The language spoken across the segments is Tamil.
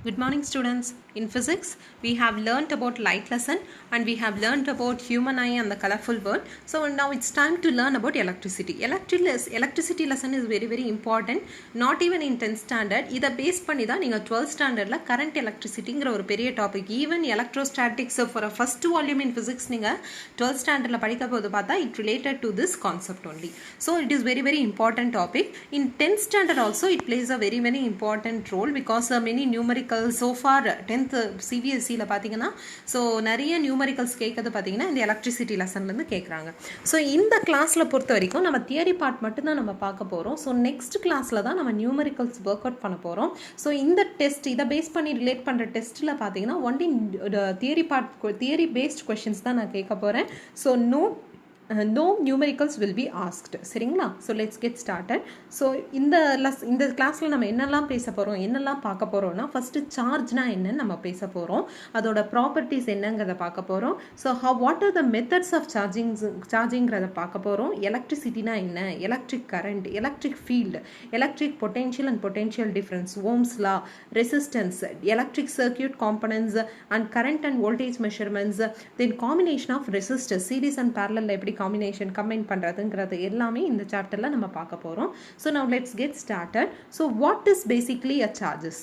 Good morning students. In physics, we have learnt about light lesson and we have learnt about human eye and the colorful world. So now it's time to learn about electricity. Electricity lesson is very important. Not even in 10th standard. இதை பேஸ் பண்ணி தான் நீங்கள் 12th ஸ்டாண்டர்டில் கரண்ட் எலக்ட்ரிசிட்டிங்கிற ஒரு பெரிய topic even electrostatics for a first volume in physics நீங்கள் 12th ஸ்டாண்டர்டில் படிக்க போது பார்த்தா it related to this concept only. So it is very important topic. In 10th standard also it plays a very important role because many numerical so far 10th CBSE பார்த்தீங்கன்னா ஸோ நிறைய நியூமரிக்கல்ஸ் கேட்கறது பார்த்தீங்கன்னா இந்த எலக்ட்ரிசிட்டி லெசன்லேருந்து கேட்குறாங்க. ஸோ இந்த கிளாஸில் பொறுத்த வரைக்கும் நம்ம தியரி பார்ட் மட்டும்தான் நம்ம பார்க்க போகிறோம். ஸோ நெக்ஸ்ட் கிளாஸில் தான் நம்ம நியூமரிக்கல்ஸ் ஒர்க் அவுட் பண்ண போகிறோம். ஸோ இந்த டெஸ்ட் இதை பேஸ் பண்ணி ரிலேட் பண்ணுற டெஸ்ட்டில் பார்த்தீங்கன்னா ஒன்லி தியரி பேஸ்ட் கொஷின்ஸ் தான் நான் கேட்க போகிறேன். So no numericals will be asked. சரிங்களா? So let's get started. So இந்த கிளாஸில் நம்ம என்னெல்லாம் பேச போகிறோம், என்னெல்லாம் பார்க்க போகிறோம்னா ஃபஸ்ட்டு சார்ஜ்னா என்னன்னு நம்ம பேச போகிறோம், அதோட ப்ராப்பர்ட்டிஸ் என்னங்கிறத பார்க்க போகிறோம். So what are the methods of சார்ஜிங்கிறத பார்க்க போகிறோம். எலக்ட்ரிசிட்டினா என்ன, electric current, electric field, electric potential and potential difference, Ohm's law, resistance, electric circuit components and current and voltage measurements, then combination of resistor, series and parallel எப்படி காம்பினேஷன் கம்பைன் பண்ணுறதுங்கிறது எல்லாமே இந்த சாப்டரில் நம்ம பார்க்க போகிறோம். So now let's get started. So what is basically a charges?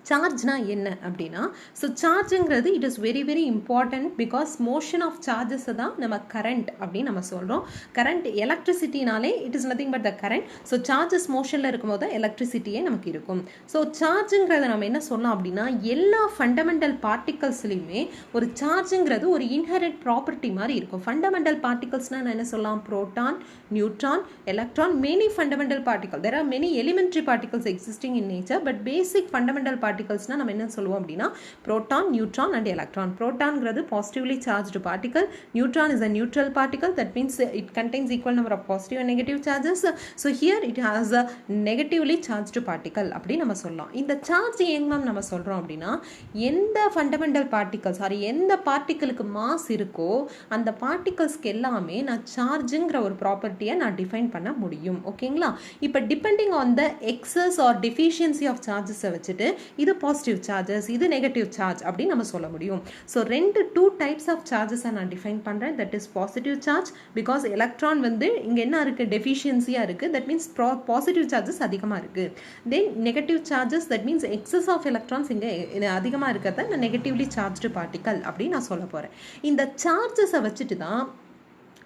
சார்ஜ்னா என்ன அப்படின்னா, ஸோ சார்ஜுங்கிறது it is very important because motion of சார்ஜஸை தான் நம்ம கரண்ட் அப்படின்னு நம்ம சொல்கிறோம். கரண்ட் எலக்ட்ரிசிட்டினாலே it is nothing but the current. So charges மோஷனில் இருக்கும்போது தான் எலக்ட்ரிசிட்டியே நமக்கு இருக்கும். ஸோ சார்ஜுங்கிறத நம்ம என்ன சொல்லலாம் அப்படின்னா, எல்லா ஃபண்டமெண்டல் பார்ட்டிகல்ஸ்லையுமே ஒரு சார்ஜுங்கிறது ஒரு இன்ஹெரண்ட் ப்ராப்பர்ட்டி மாதிரி இருக்கும். ஃபண்டமெண்டல் பார்ட்டிகல்ஸ்னால் நான் என்ன சொல்லலாம், proton, neutron, electron, many fundamental particle. There are many elementary particles existing in nature, but basic fundamental பார்ட்டிகல்ஸ்னா நம்ம என்ன சொல்லுவோம் அப்படின்னா புரோட்டான், நியூட்ரான் அண்ட் எலக்ட்ரான். புரோட்டான்ங்கிறது positively charged particle, neutron is a neutral particle, that means it contains equal number of positive and negative charges. So here it has a negatively charged particle அப்படி நம்ம சொல்லலாம். இந்த சார்ஜ் எங்க நம்ம சொல்றோம் அப்படின்னா, எந்த ஃபண்டமெண்டல் பார்ட்டிகல்ஸ் சாரி எந்த பார்ட்டிகளுக்கு மாஸ் இருக்கோ அந்த பார்ட்டிகல்ஸ்க்கு எல்லாமே நான் சார்ஜுங்கிற ஒரு ப்ராப்பர்ட்டியை நான் டிஃபைன் பண்ண முடியும். ஓகேங்களா? இப்போ depending on the excess or deficiency of சார்ஜஸை வச்சுட்டு இது பாசிட்டிவ் சார்ஜஸ், இது நெகட்டிவ் சார்ஜ் அப்படின்னு நம்ம சொல்ல முடியும். ஸோ டூ டைப்ஸ் ஆஃப் சார்ஜஸை நான் டிஃபைன் பண்ணுறேன். That is positive charge because electron வந்து இங்கே என்ன இருக்குது, டெஃபிஷியன்சியாக இருக்குது. தட் மீன்ஸ் பாசிட்டிவ் சார்ஜஸ் அதிகமாக இருக்குது. Then negative charges, that means excess of electrons இங்கே அதிகமாக இருக்கிறத நான் நெகட்டிவ்லி சார்ஜ்டு பார்ட்டிகல் அப்படின்னு நான் சொல்ல போகிறேன். இந்த சார்ஜஸை வச்சுட்டு தான்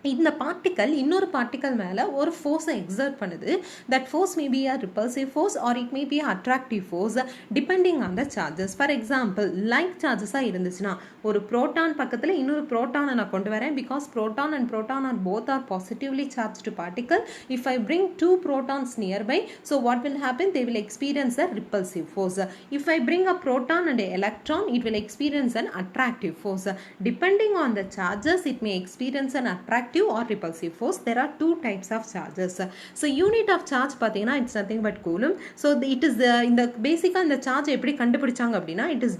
இந்த பார்ட்டிக்கல் இன்னொரு பார்ட்டிக்கல் மேலே ஒரு ஃபோர்ஸை எக்ஸர்ட் பண்ணுது. That force may be a repulsive force or it may be attractive force depending on the charges. For example like சார்ஜஸாக இருந்துச்சுன்னா ஒரு புரோட்டான் பக்கத்தில் இன்னொரு புரோட்டானை நான் கொண்டு வரேன். Because proton and proton are both are positively charged particle. If I bring two protons nearby, so what will happen, they will experience a repulsive force. If I bring a proton and an electron, it will experience an attractive force. Depending on the charges, it may experience an attractive or repulsive force. There are two types of charges. So unit of charge பார்த்தீங்கன்னா it's nothing but coulomb. So it is இந்த பேசிக்காக இந்த சார்ஜ் எப்படி கண்டுபிடிச்சாங்க அப்படின்னா, it is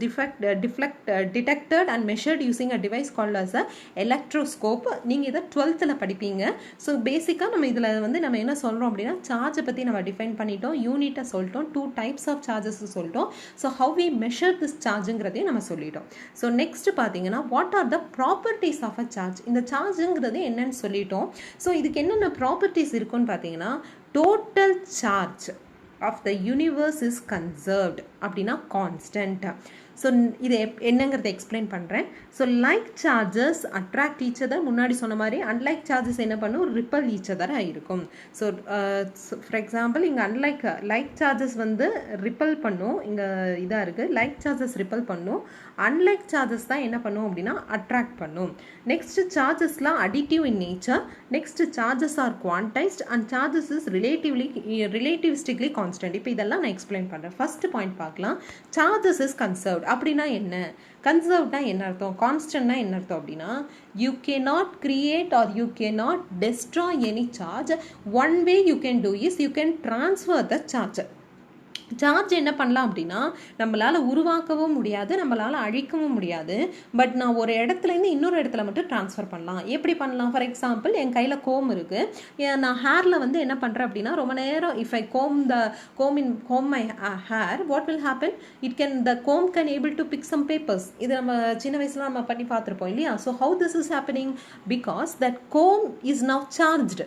detected and measured using a device called as a electroscope. நீங்கள் இதை 12th படிப்பீங்க. ஸோ பேசிக்காக நம்ம இதில் வந்து நம்ம என்ன சொல்கிறோம் அப்படின்னா, சார்ஜை பற்றி நம்ம டிஃபைன் பண்ணிட்டோம், யூனிட்டை சொல்லிட்டோம், டூ டைப்ஸ் ஆஃப் சார்ஜஸ் சொல்லிட்டோம். So how we measure this சார்ஜுங்கிறதையும் நம்ம சொல்லிட்டோம். ஸோ நெக்ஸ்ட் பார்த்தீங்கன்னா, what are the properties of a charge? இந்த சார்ஜுங்கிறது என்னன்னு சொல்லிட்டோம். ஸோ இதுக்கு என்னென்ன ப்ராப்பர்ட்டிஸ் இருக்குன்னு பார்த்தீங்கன்னா, total charge of the universe is conserved அப்படின்னா கான்ஸ்டன்ட். ஸோ இது என்னங்கிறத எக்ஸ்பிளைன் பண்ணுறேன். So like charges attract each other, முன்னாடி சொன்ன மாதிரி அன்லைக் சார்ஜஸ் என்ன பண்ணும், ரிப்பல் ஈச் அதராக இருக்கும். ஸோ ஃபார் எக்ஸாம்பிள் இங்கே லைக் சார்ஜஸ் வந்து ரிப்பல் பண்ணும், இங்கே இதாக இருக்குது, லைக் சார்ஜஸ் ரிப்பல் பண்ணும். அன்லைக் சார்ஜஸ் தான் என்ன பண்ணும் அப்படின்னா அட்ராக்ட் பண்ணும். நெக்ஸ்ட் சார்ஜஸ்லாம் additive in nature. Next charges are quantized and charges is relativistically constant. இப்போ இதெல்லாம் நான் எக்ஸ்பிளைன் பண்ணுறேன். ஃபர்ஸ்ட் பாயிண்ட் பார்க்கலாம். சார்ஜஸ் இஸ் கன்சர்வ்ட் அப்படின்னா என்ன, கன்சர்வ்ட்னா என்ன அர்த்தம், கான்ஸ்டன்ட்னா என்ன அர்த்தம் அப்படின்னா, you cannot create or you cannot destroy any charge. One way you can do is you can transfer the charge. Charge என்ன பண்ணலாம் அப்படின்னா நம்மளால் உருவாக்கவும் முடியாது, நம்மளால் அழிக்கவும் முடியாது. பட் நான் ஒரு இடத்துலேருந்து இன்னொரு இடத்துல மட்டும் ட்ரான்ஸ்ஃபர் பண்ணலாம். எப்படி பண்ணலாம்? ஃபார் எக்ஸாம்பிள் என் கையில் கோம் இருக்குது. நான் ஹேரில் வந்து என்ன பண்ணுறேன் அப்படின்னா ரொம்ப நேரம் if I comb my hair, what will happen? the comb can able to pick some papers. இது நம்ம சின்ன வயசுல நம்ம பண்ணி பார்த்துருப்போம் இல்லையா? So how this is happening? Because that comb is now charged.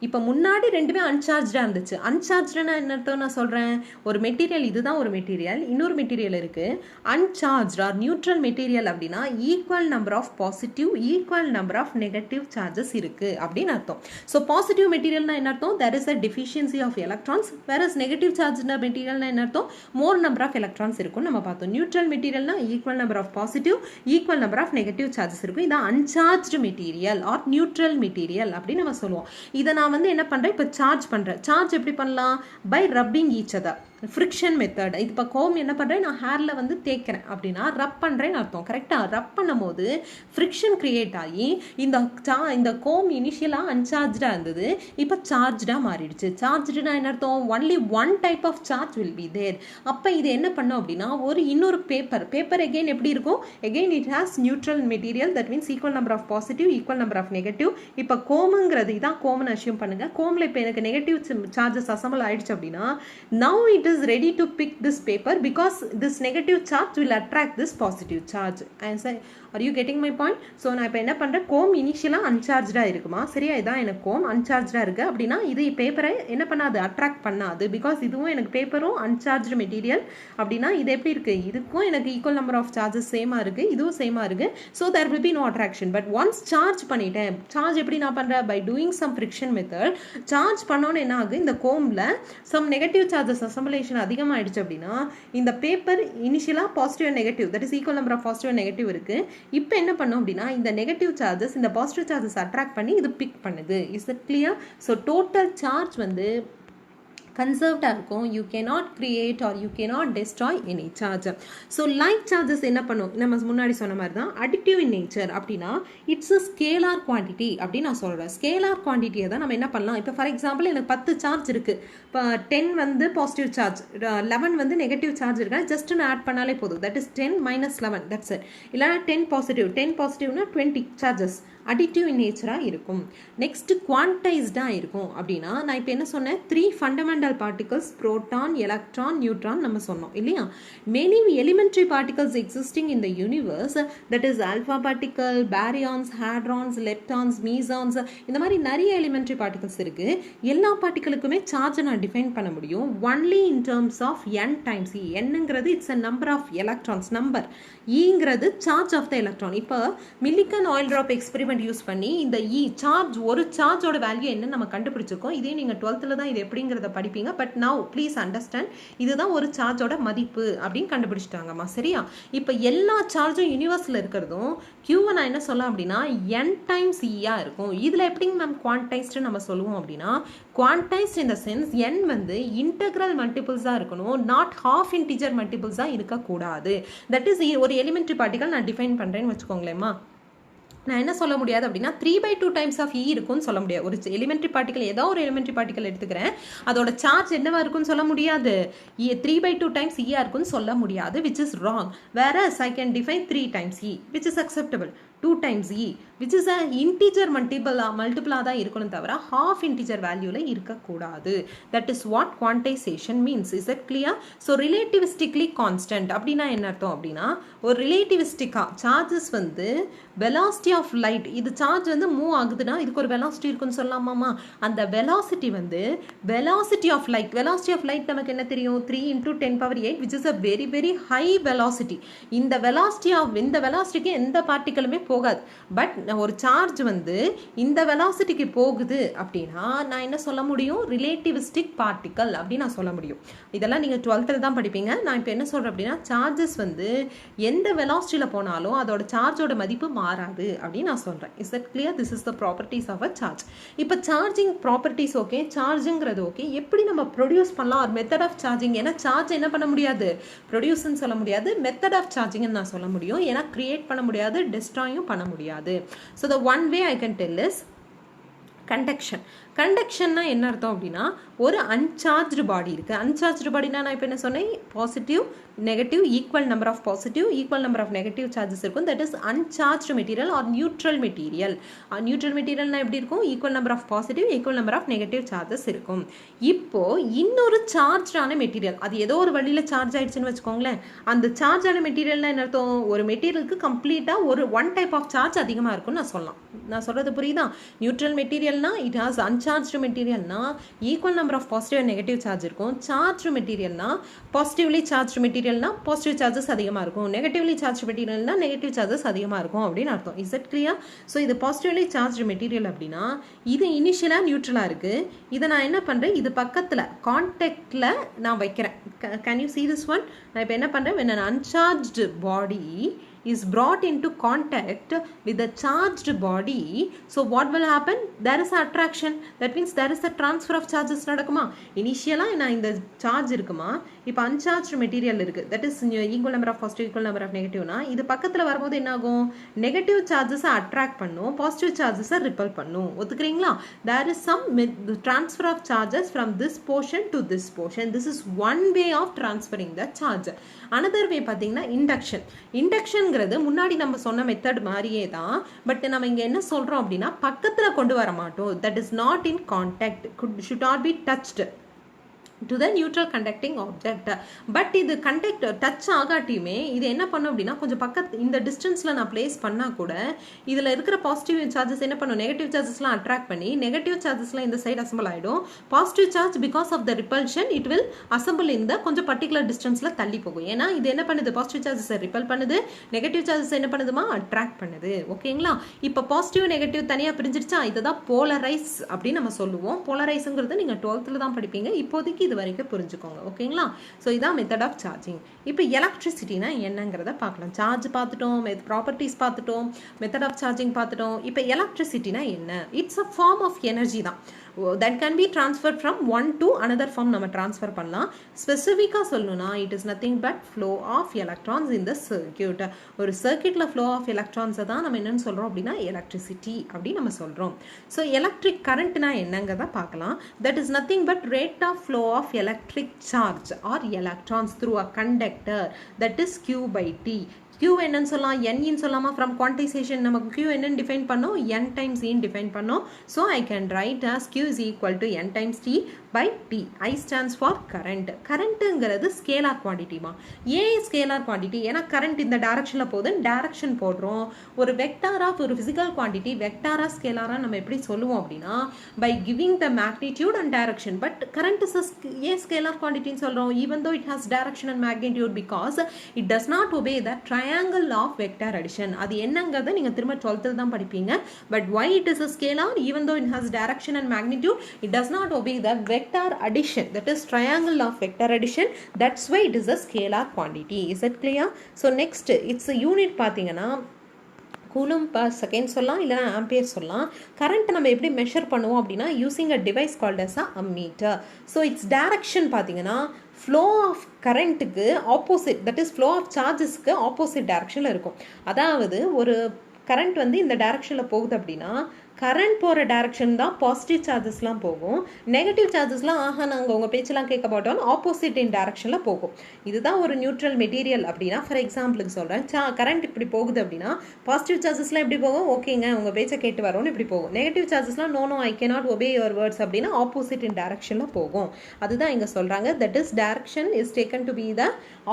இப்போ முன்னாடி ரெண்டுமே அன்சார்ஜாக இருந்துச்சு. அன்சார்ஜ்னா என்ன அர்த்தம் நான் சொல்கிறேன்? ஒரு மெட்டீரியல், இதுதான் ஒரு மெட்டீரியல், இன்னொரு மெட்டீரியல் இருக்குது. அன்சார்ஜ் ஆர் நியூட்ரல் மெட்டீரியல் அப்படின்னா equal number of positive, equal number of negative charges இருக்குது அப்படின்னு அர்த்தம். ஸோ பாசிட்டிவ் மெட்டீரியல்னா என்ன அர்த்தம்? there is a deficiency of electrons, whereas negative charge மெட்டீரியல்னா என்ன அர்த்தம்? மோர் நம்பர் ஆஃப் எலக்ட்ரான்ஸ் இருக்கும் நம்ம பார்த்தோம். நியூட்ரல் மெட்டீரியல்னா equal number of positive, equal number of negative charges இருக்கும். இதான் uncharged material or neutral material அப்படின்னு நம்ம சொல்லுவோம். இதை நான் வந்து என்ன பண்றேன்? இப்போ சார்ஜ் பண்றேன். சார்ஜ் எப்படி பண்ணலாம்? By rubbing each other, friction method. இப்போ கோம் என்ன பண்ணுறேன்? நான் ஹேரில் வந்து தேய்க்கிறேன் அப்படின்னா ரப் பண்ணுறேன்னு அர்த்தம். கரெக்டாக ரப் பண்ணும் போது ஃப்ரிக்ஷன் கிரியேட் ஆகி இந்த கோம் இனிஷியலாக அன்சார்ஜாக இருந்தது, இப்போ சார்ஜாக மாறிடுச்சு. சார்ஜ்னா என்ன அர்த்தம்? Only one type of charge will be there. அப்போ இது என்ன பண்ணோம் அப்படின்னா இன்னொரு பேப்பர் எகெயின் எப்படி இருக்கும்? Again it has neutral material, that means equal number of positive, equal number of negative. இப்போ கோமுங்கிறது இதான் கோம்னு அஷ்யூம் பண்ணுங்க. கோமில் இப்போ எனக்கு நெகட்டிவ் சார்ஜஸ் அசம்பிள் ஆயிடுச்சு அப்படின்னா now it is ready to pick this paper because this negative charge will attract this positive charge. Are you getting my point? So நான் இப்போ என்ன பண்ணுறேன்? கோம் இனிஷியலாக அன்சார்ஜாக இருக்குமா? சரியா? இதான் எனக்கு கோம் அன்சார்ஜாக இருக்குது அப்படின்னா இது பேப்பரை என்ன பண்ணாது? அட்ராக்ட் பண்ணாது. பிகாஸ் இதுவும் எனக்கு பேப்பரும் அன்சார்ஜ்டு மெட்டீரியல் அப்படின்னா இது எப்படி இருக்குது? இதுக்கும் எனக்கு ஈக்குவல் நம்பர் ஆஃப் சார்ஜஸ் சேமாக இருக்குது, இதுவும் சேமாக இருக்குது. So there will be no attraction. But once charge பண்ணிட்டேன், சார்ஜ் எப்படி நான் பண்ணுறேன்? By doing some friction method. Charge பண்ணோன்னு என்ன ஆகுது? இந்த கோமில் சம் நெகட்டிவ் சார்ஜஸ் அசம்பிளேஷன் அதிகமாகிடுச்சு அப்படின்னா இந்த பேப்பர் இனிஷியலாக positive and negative, that is equal number of positive and negative இருக்குது. இப்போ என்ன பண்ணோம் அப்படின்னா இந்த நெகட்டிவ் சார்ஜஸ் இந்த பாசிட்டிவ் சார்ஜஸ் அட்ராக்ட் பண்ணி இது பிக் பண்ணுது. Is it clear? So total charge வந்து கன்சர்வ்டாக இருக்கும். You cannot create or you cannot destroy any charge. So like charges என்ன பண்ணும்? நம்ம முன்னாடி சொன்ன மாதிரி தான் அடிக்டிவ் இன் நேச்சர். அப்படின்னா இட்ஸ் அ ஸ்கேலார் குவான்டிட்டி அப்படின்னு நான் சொல்கிறேன். ஸ்கேலார் குவான்டிட்டியை தான் நம்ம என்ன பண்ணலாம்? இப்போ ஃபார் எக்ஸாம்பிள் எனக்கு 10 சார்ஜ் இருக்குது. இப்போ 10 வந்து பாசிட்டிவ் சார்ஜ், 11 வந்து நெகட்டிவ் சார்ஜ் இருக்கா, ஜஸ்ட் நான் ஆட் பண்ணாலே போதும். That is 10 - 11, that's it. இல்லைனா 10 பாசிட்டிவ்னா 20 சார்ஜஸ் அடிக்டிவ் இன் நேச்சராக இருக்கும். நெக்ஸ்ட் குவான்டைஸ்டாக இருக்கும். அப்படின்னா நான் இப்போ என்ன சொன்னேன்? 3 fundamental particles, proton, electron, neutron நம்ம சொன்னோம் இல்லையா? Many elementary particles existing in the universe, that is alpha particle, baryons, hadrons, leptons, mesons, இந்த மாதிரி நிறைய எலிமெண்ட்ரி பார்ட்டிகல்ஸ் இருக்குது. எல்லா பார்ட்டிகளுக்குமே சார்ஜை நான் டிஃபைன் பண்ண முடியும் only in terms of n times e. என்னங்கிறது it's a number of electrons number, ஈங்கிறது சார்ஜ் ஆஃப் த எலக்ட்ரான். இப்போ Millikan oil drop experiment use பண்ணி இந்த சார்ஜ், ஒரு சார்ஜோட வேல்யூ என்ன நம்ம கண்டுபிடிச்சிருக்கோம். இதே நீங்கள் 12th தான் இது எப்படிங்கிறத படிப்பீங்க. பட் நவ் ப்ளீஸ் அண்டர்ஸ்டாண்ட், இதுதான் ஒரு சார்ஜோட மதிப்பு அப்படின்னு கண்டுபிடிச்சிட்டாங்கம்மா. சரியா? இப்போ எல்லா சார்ஜும் யூனிவர்ஸில் இருக்கிறதும் Q1 நான் என்ன சொல்லலாம் அப்படின்னா n டைம்ஸ் E-ஆ இருக்கும். இதில் எப்படிங்க மேம் குவான்டைஸ்டு நம்ம சொல்லுவோம் அப்படின்னா quantised in the sense n வந்து இன்டெக்ரல் மல்டிபிள்ஸாக இருக்கணும், நாட் ஹாஃப் இன்டிஜர் மல்டிபிள்ஸாக இருக்கக்கூடாது. தட் இஸ் ஒரு எலிமெண்ட்ரி பார்ட்டிகல் நான் டிஃபைன் பண்ணுறேன்னு வச்சுக்கோங்களேம்மா. நான் என்ன சொல்ல முடியாது அப்படின்னா 3/2 டைம்ஸ் ஆஃப் E இருக்கும்னு சொல்ல முடியாது. ஒரு எலிமெண்ட்ரி பார்ட்டிகல், ஏதோ ஒரு எலிமெண்ட்ரி பார்ட்டிகல் எடுத்துக்கிறேன், அதோட சார்ஜ் என்னவா இருக்குன்னு சொல்ல முடியாது. 3/2 டைம்ஸ் E-ஆ இருக்குன்னு சொல்ல முடியாது, which is wrong. Whereas I can define 3 times E, which is acceptable. 2 times E, which is a integer multiple தான் இருக்கணும் தவிர half integer வேல்யூல இருக்கக்கூடாது. That is what quantization means. Is that clear? So relativistically constant அப்படின்னா என்ன அர்த்தம் அப்படின்னா ஒரு ரிலேட்டிவிஸ்டிக்கா சார்ஜஸ் வந்து velocity of light, இது சார்ஜ் வந்து மூவ் ஆகுதுன்னா இதுக்கு ஒரு velocity இருக்குன்னு சொல்லலாமாமா. அந்த velocity வந்து velocity of light நமக்கு என்ன தெரியும்? 3 × 10⁸, which is a very very high velocity. இந்த velocityக்கு எந்த பார்ட்டிகளுமே போகாது. பட் ஒரு சார்ஜ் வந்து இந்த வெலாசிட்டிக்கு போகுது அப்படின்னா நான் என்ன சொல்ல முடியும்? ரிலேட்டிவிஸ்டிக் பார்ட்டிக்கல் அப்படின்னு நான் சொல்ல முடியும். இதெல்லாம் நீங்கள் 12th தான் படிப்பீங்க. நான் இப்போ என்ன சொல்கிறேன் அப்படின்னா சார்ஜஸ் வந்து எந்த வெலாசிட்டியில் போனாலும் அதோட சார்ஜோட மதிப்பு மாறாது அப்படின்னு நான் சொல்கிறேன். Is that clear? This is the properties of a charge. இப்போ சார்ஜிங் ப்ராப்பர்ட்டிஸ் ஓகே, சார்ஜுங்கிறது ஓகே. எப்படி நம்ம ப்ரொடியூஸ் பண்ணலாம்? ஒரு மெத்தட் ஆஃப் சார்ஜிங். ஏன்னா சார்ஜ் என்ன பண்ண முடியாது? ப்ரொடியூஸ்ன்னு சொல்ல முடியாது, மெத்தட் ஆஃப் சார்ஜிங்னு நான் சொல்ல முடியும். ஏன்னா கிரியேட் பண்ண முடியாது, டெஸ்ட்ராயும் பண்ண முடியாது. So the one way I can tell is conduction. கண்டக்ஷன்னா என்ன அர்த்தம் அப்படின்னா ஒரு அன்சார்ஜ்டு பாடி இருக்குது. அன்சார்ஜ்டு பாடினா நான் இப்போ என்ன சொன்னேன், positive negative equal number of positive equal number of negative charges இருக்கும். That is uncharged material or neutral material. Neutral மெட்டீரியல்னா எப்படி இருக்கும், equal number of positive equal number of negative charges இருக்கும். இப்போ இன்னொரு சார்ஜான மெட்டீரியல், அது ஏதோ ஒரு வழியில் சார்ஜ் ஆயிடுச்சுன்னு வச்சுக்கோங்களேன். அந்த சார்ஜான மெட்டீரியல்னா என்ன அர்த்தம், ஒரு மெட்டீரியலுக்கு கம்ப்ளீட்டாக ஒரு ஒன் டைப் ஆஃப் சார்ஜ் அதிகமாக இருக்கும்னு நான் சொல்லலாம். நான் சொல்கிறது புரியுதா? நியூட்ரல் மெட்டீரியல்னா இட் ஹாஸ் அன்சார்ஜ்டு மெட்டீரியல்னா equal number of positive and negative charge இருக்கும். சார்ஜ்டு மெட்டீரியல்னா பாசிட்டிவ்லி சார்ஜ்டு மெட்டீரியல்னா பாசிட்டிவ் சார்ஜஸ் அதிகமாக இருக்கும், நெகட்டிவ்லி சார்ஜ் மெட்டீரியல்னா நெகட்டிவ் சார்ஜஸ் அதிகமாக இருக்கும் அப்படின்னு அர்த்தம். Is it clear? ஸோ இது பாசிட்டிவ்லி சார்ஜ் மெட்டீரியல் அப்படின்னா இது இனிஷியலாக நியூட்ரலாக இருக்குது. இதை நான் என்ன பண்ணுறேன், இது பக்கத்தில் கான்டாக்டில் நான் வைக்கிறேன். Can you see this one? நான் இப்போ என்ன பண்ணுறேன், when an uncharged body is brought into contact with the charged body, so what will happen, there is an attraction, that means there is a transfer of charges நடக்குமா. இனிஷியலாக நான் இந்த சார்ஜ் இருக்குமா, இப்போ அன்சார்ஜ்டு மெட்டீரியல் இருக்குது, that is equal number of positive equal number of நெகட்டிவ்னா இது பக்கத்தில் வரும்போது என்ன ஆகும், நெகட்டிவ் சார்ஜஸை அட்ராக்ட் பண்ணும், பாசிட்டிவ் சார்ஜஸை ரிப்பல் பண்ணும். ஒத்துக்கிறீங்களா? there is some transfer of charges from this portion to this portion. This is one way of transferring the charge. another way பார்த்தீங்கன்னா இண்டக்ஷன். இண்டக்ஷன்ங்கிறது முன்னாடி நம்ம சொன்ன மெத்தட் மாதிரியே தான். பட் நம்ம இங்கே என்ன சொல்கிறோம் அப்படின்னா பக்கத்தில் கொண்டு வர மாட்டோம். That is not in contact, should not be touched to the neutral conducting object. But இது கண்டக்ட் டச் ஆகாட்டியுமே இது என்ன பண்ணும் அப்படின்னா கொஞ்சம் பக்கத்து இந்த டிஸ்டன்ஸில் நான் பிளேஸ் பண்ணால் கூட இதில் இருக்கிற பாசிட்டிவ் சார்ஜஸ் என்ன பண்ணும், நெகட்டிவ் சார்ஜஸ்லாம் அட்ராக்ட் பண்ணி நெகட்டிவ் சார்ஜஸ்லாம் இந்த சைடு அசம்பிள் ஆகிடும். Positive charge because of the repulsion it will assemble இந்த கொஞ்சம் பர்டிகுலர் டிஸ்டன்ஸில் தள்ளி போகும். ஏன்னா இது என்ன பண்ணுது, பாசிட்டிவ் சார்ஜஸை ரிப்பல் பண்ணுது, நெகட்டிவ் சார்ஜஸ் என்ன பண்ணுதுமா, அட்ராக்ட் பண்ணுது. ஓகேங்களா? இப்போ பாசிட்டிவ் நெகட்டிவ் தனியாக பிரிஞ்சிருச்சா, இதை தான் போலரைஸ் அப்படின்னு நம்ம சொல்லுவோம். போலரைஸுங்கிறது நீங்கள் 12th தான் படிப்பீங்க, இப்போதைக்கு இது வரைக்கும் புரிஞ்சுக்கோங்க. ஓகேங்களா? ஸோ இதான் மெத்தட் ஆஃப் சார்ஜிங். இப்போ எலக்ட்ரிசிட்டினா என்னங்கிறத பார்க்கலாம். சார்ஜ் பார்த்துட்டோம், ப்ராப்பர்ட்டிஸ் பார்த்துட்டோம், மெத்தட் ஆஃப் சார்ஜிங் பார்த்துட்டோம். இப்போ எலக்ட்ரிசிட்டினா என்ன, it's a form of energy தான். that can be transferred from one to another form நம்ம transfer பண்ணலாம். ஸ்பெசிஃபிக்காக சொல்லணும்னா it is nothing but flow of electrons in the circuit. ஒரு சர்க்கியூட்ல flow of electrons தான் நம்ம என்னன்னு சொல்கிறோம் அப்படின்னா எலக்ட்ரிசிட்டி அப்படின்னு நம்ம சொல்கிறோம். ஸோ எலக்ட்ரிக் கரண்ட்னா என்னங்கிறத பார்க்கலாம். that is nothing but rate of flow of electric charge or electrons through a conductor, that is Q by T. Q என்னன்னு சொல்லலாம், N சொல்லாமா, ஃப்ரம் குவான்டைசேஷன் நமக்கு Q என்னன்னு டிஃபைன் பண்ணோம், N டைம்ஸ் E டிஃபைன் பண்ணோம். So I can write as Q is equal to N times T by T. I stands for current. கரண்ட்டுங்கிறது ஸ்கேலார் குவான்டிட்டிமா. ஏன் ஸ்கேலார் குவான்டிட்டி, ஏன்னா கரண்ட் இந்த டைரக்ஷனில் போகுது, டைரக்ஷன் போடுறோம். ஒரு வெக்டார் ஆஃப் ஒரு ஃபிசிக்கல் குவான்டிட்டி வெக்டாரா ஸ்கேலாரா நம்ம எப்படி சொல்லுவோம் அப்படின்னா by giving the magnitude and direction. But current is ஏன் ஸ்கேலார் குவான்டிட்டின்னு சொல்கிறோம், even though it has direction and magnitude, because it does not obey the triangle of vector addition. அது என்னங்கிறத நீங்க திரும்ப 12th தான் படிப்பீங்க. But why it is a scalar, even though it has direction and magnitude, it does not obey the vector addition, that is triangle of vector addition. That's why it is a scalar quantity. Is that clear? So next, it's a unit பார்த்தீங்கன்னா கூலும் பர் செகண்ட் சொல்லலாம், இல்லைனா ஆம்பியர் சொல்லலாம். கரண்ட் நம்ம எப்படி மெஷர் பண்ணுவோம் அப்படின்னா using a device called as a meter. So it's direction பார்த்தீங்கன்னா ஃப்ளோ ஆஃப் கரண்ட்டுக்கு opposite, that is flow of சார்ஜஸ்க்கு ஆப்போசிட் டைரக்ஷனில் இருக்கும். அதாவது ஒரு கரண்ட் வந்து இந்த டைரக்ஷனில் போகுது அப்படின்னா கரண்ட் போகிற டைரக்ஷன் தான் பாசிட்டிவ் சார்ஜஸ்லாம் போகும், நெகட்டிவ் சார்ஜஸ்லாம் நாங்கள் உங்கள் பேச்செல்லாம் கேட்க மாட்டோம், ஆப்போசிட் இன் டைரக்ஷனில் போகும். இதுதான் ஒரு நியூட்ரல் மெட்டீரியல் அப்படின்னா. ஃபார் எக்ஸாம்பிளுக்கு சொல்கிறேன், கரண்ட் இப்படி போகுது அப்படின்னா பாசிட்டிவ் சார்ஜஸ்லாம் எப்படி போகும், ஓகேங்க உங்கள் பேச்சை கேட்டு வரோன்னு இப்படி போகும். நெகட்டிவ் சார்ஜஸ்லாம் no I cannot obey your words அப்படின்னா ஆப்போசிட் இன் டைரக்ஷனில் போகும். அதுதான் இங்கே சொல்கிறாங்க, that is direction is taken to be the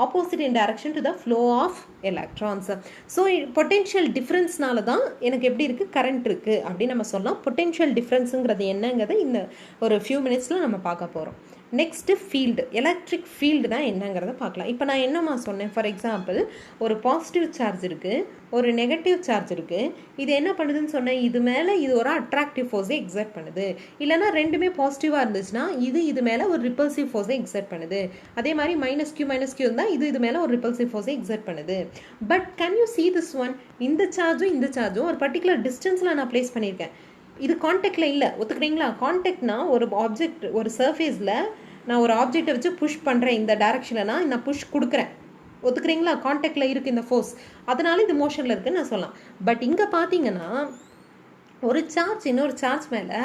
opposite in direction to the flow of electrons. So potential டிஃப்ரென்ஸ்னால தான் எனக்கு எப்படி இருக்குது கரண்ட் இருக்குது அப்படின்னு நம்ம சொல்லலாம். பொட்டென்ஷியல் டிஃப்ரென்ஸுங்கிறது என்னங்கிறத இந்த ஒரு ஃபியூ மினிட்ஸில் நம்ம பார்க்க போகிறோம். நெக்ஸ்ட்டு ஃபீல்டு, எலக்ட்ரிக் ஃபீல்டு தான் என்னங்கிறத பார்க்கலாம். இப்போ நான் என்னம்மா சொன்னேன், ஃபார் எக்ஸாம்பிள் ஒரு பாசிட்டிவ் சார்ஜ் இருக்குது, ஒரு நெகட்டிவ் சார்ஜ் இருக்குது. இது என்ன பண்ணுதுன்னு சொன்னேன், இது மேலே இது ஒரு அட்ராக்டிவ் ஃபோர்ஸை எக்ஸர்ட் பண்ணுது. இல்லைனா ரெண்டுமே பாசிட்டிவாக இருந்துச்சுன்னா இது மேலே ஒரு ரிப்பல்சிவ் ஃபோர்ஸை எக்ஸர்ட் பண்ணுது. அதே மாதிரி மைனஸ் கியூ இருந்தால் இது மேலே ஒரு ரிப்பல்சிவ் ஃபோர்ஸை எக்ஸர்ட் பண்ணுது. But can you see this one, இந்த சார்ஜும் ஒரு பர்டிகுலர் டிஸ்டன்ஸில் நான் ப்ளேஸ் பண்ணியிருக்கேன். இது கான்டாக்டில் இல்லை, ஒத்துக்கிறீங்களா? கான்டாக்ட்னா ஒரு ஆப்ஜெக்ட், ஒரு சர்ஃபேஸில் நான் ஒரு ஆப்ஜெக்டை வச்சு புஷ் பண்ணுறேன், இந்த டைரக்ஷனில் நான் புஷ் கொடுக்குறேன், ஒத்துக்கிறீங்களா? கான்டாக்டில் இருக்குது இந்த ஃபோர்ஸ், அதனால இது மோஷனில் இருக்குதுன்னு நான் சொல்லலாம். பட் இங்கே பார்த்தீங்கன்னா ஒரு சார்ஜ் இன்னொரு சார்ஜ் மேலே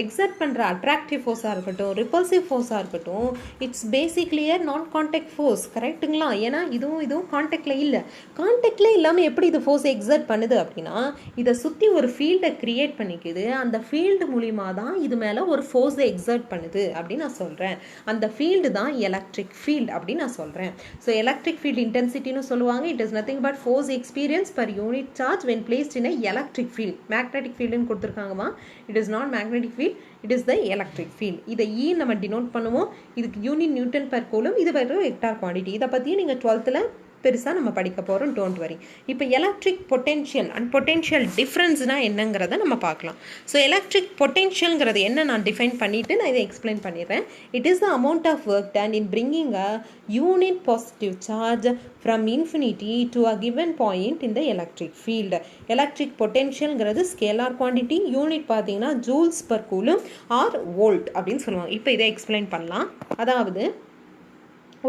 எக்ஸர்ட் பண்ணுற அட்ராக்டிவ் ஃபோர்ஸாக இருக்கட்டும், ரிப்பல்சிவ் ஃபோர்ஸாக இருக்கட்டும், இட்ஸ் பேசிக்லி நான் கான்டாக்ட் ஃபோர்ஸ். கரெக்டுங்களா? ஏன்னா இதுவும் கான்டாக்டில் இல்லை. கான்டாக்டில் இல்லாமல் எப்படி இது ஃபோர்ஸை எக்ஸர்ட் பண்ணுது அப்படின்னா, இதை சுற்றி ஒரு ஃபீல்டை க்ரியேட் பண்ணிக்குது. அந்த ஃபீல்டு மூலிமா தான் இது மேலே ஒரு ஃபோர்ஸை எக்ஸர்ட் பண்ணுது அப்படின்னு நான் சொல்கிறேன். அந்த ஃபீல்டு தான் எலக்ட்ரிக் ஃபீல்டு அப்படின்னு நான் சொல்கிறேன். ஸோ எலக்ட்ரிக் ஃபீல்டு இன்டென்சிட்டின்னு சொல்லுவாங்க. It is nothing but force experience per unit charge when placed in electric field. Magnetic field கொடுத்துருக்காங்கம்மா. It is not magnetic field, it is the electric field. இதை நம்ம டினோட் பண்ணுவோம். இதுக்கு யூனிட் நியூட்டன் பெர் கூலும். இது வேறு வெக்டார் குவான்டிட்டி. இதை பற்றியும் நீங்கள் 12th பெருசாக நம்ம படிக்க போகிறோம். Don't worry. இப்போ எலக்ட்ரிக் பொட்டென்ஷியல் அண்ட் பொட்டென்ஷியல் டிஃப்ரென்ஸ்னால் என்னங்கிறத நம்ம பார்க்கலாம். ஸோ எலக்ட்ரிக் பொட்டென்ஷியல்ங்கிறது என்ன நான் டிஃபைன் பண்ணிவிட்டு நான் இதை எக்ஸ்பிளைன் பண்ணிடுறேன். It is the amount of work done in bringing a unit positive charge from infinity to a given point in the electric field. Electric பொட்டென்ஷியல்ங்கிறது ஸ்கேலார் குவான்டிட்டி. யூனிட் பார்த்தீங்கன்னா joules per coulomb or volt அப்படின்னு சொல்லுவாங்க. இப்போ இதை எக்ஸ்பிளைன் பண்ணலாம். அதாவது